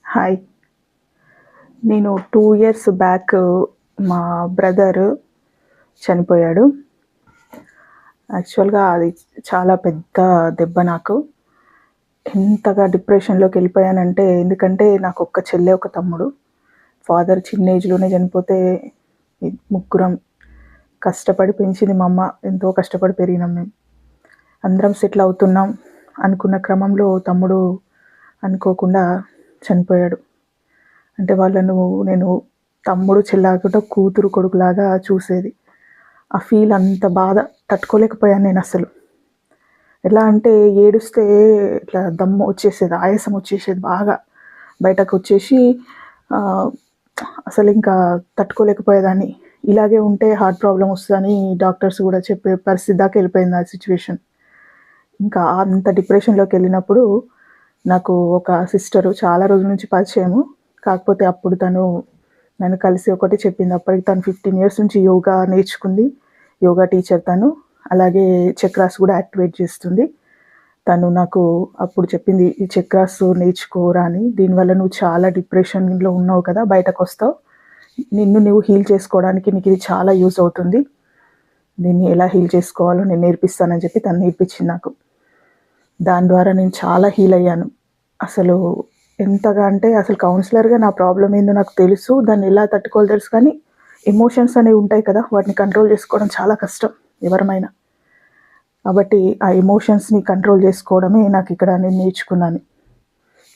Hi. నేను 2 years back మా brother చనిపోయాడు. యాక్చువల్‌గా అది చాలా పెద్ద దెబ్బ నాకు. ఎంతగా డిప్రెషన్‌లోకెళ్ళిపోయానంటే, ఎందుకంటే నాకొక్క చెల్లె, ఒక తమ్ముడు. ఫాదర్ చిన్న ఏజ్‌లోనే చనిపోతే ముగ్గురం. కష్టపడి పెంచింది మా అమ్మ. ఎంతో కష్టపడి పెరిగినాం మేము. అందరం సెటిల్ అవుతున్నాం అనుకున్న క్రమంలో తమ్ముడు అనుకోకుండా చనిపోయాడు. అంటే నేను తమ్ముడు, చెల్లి కాకుండా కూతురు, కొడుకులాగా చూసేది. ఆ ఫీల్ అంత బాధ తట్టుకోలేకపోయాను నేనసలు. ఎలా అంటే ఏడుస్తే ఇట్లా దమ్ము వచ్చేసేది, ఆయాసం వచ్చేసేది బాగా. బయటకొచ్చేసి అసలింకా తట్టుకోలేకపోయేదాన్ని. ఇలాగే ఉంటే హార్ట్ ప్రాబ్లమ్ వస్తదని డాక్టర్స్ గూడా చెప్పే పరిస్థితి దాకా వెళ్ళిపోయింది ఆ సిట్యుయేషన్. ఇంకా అంత డిప్రెషన్‌లోకెళ్ళినప్పుడు నాకు ఒక సిస్టరు చాలా రోజుల నుంచి పరిచయము. కాకపోతే అప్పుడు తను నన్ను కలిసి ఒకటి చెప్పింది. అప్పటికి తను 15 ఇయర్స్ నుంచి యోగా నేర్చుకుంది. యోగా టీచర్ తను. అలాగే చక్రాస్ గూడా యాక్టివేట్ చేస్తుంది. తను నాకు అప్పుడు చెప్పింది, "ఈ చక్రాస్ నేర్చుకోరా" అని. "దీనివల్ల నువ్వు చాలా డిప్రెషన్‌లో ఉన్నావు కదా! బయటకొస్తావు. నిన్ను నువ్వు హీల్ చేసుకోవడానికి నీకిది చాలా యూజ్ అవుతుంది. దీన్ని ఎలా హీల్ చేసుకోవాలో నేను నేర్పిస్తానని" చెప్పి తను నేర్పించింది నాకు. దాని ద్వారా నేను చాలా హీల్ అయ్యాను. అసలు ఎంతగా అంటే అసలు కౌన్సిలర్‌గా నా ప్రాబ్లమ్ ఏందో నాకు తెలుసు. దాన్ని ఎలా తట్టుకోవాలో తెలుసు. కానీ ఎమోషన్స్ అనేవి ఉంటాయి కదా! వాటిని కంట్రోల్ చేసుకోవడం చాలా కష్టం ఎవరమైనా. కాబట్టి ఆ ఎమోషన్స్‌ని కంట్రోల్ చేసుకోవడమే నాకిక్కడ నేను నేర్చుకున్నాను.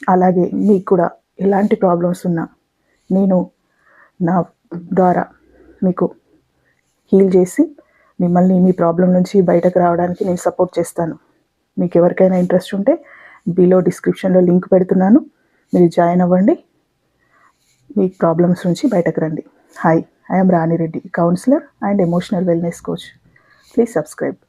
అలాగే మీకు కూడా ఎలాంటి ప్రాబ్లమ్స్ ఉన్నా నేను నా ద్వారా మీకు హీల్ చేసి మిమ్మల్ని మీ ప్రాబ్లమ్ నుంచి బయటకు రావడానికి నేను సపోర్ట్ చేస్తాను. మీకు ఎవరికైనా ఇంట్రెస్ట్ ఉంటే బిలో డిస్క్రిప్షన్‌లో లింక్ పెడుతున్నాను. మీరు జాయిన్ అవ్వండి. మీ ప్రాబ్లమ్స్ నుంచి బయటకు రండి. Hi, I am Rani Reddy, counsellor and emotional wellness coach. Please subscribe.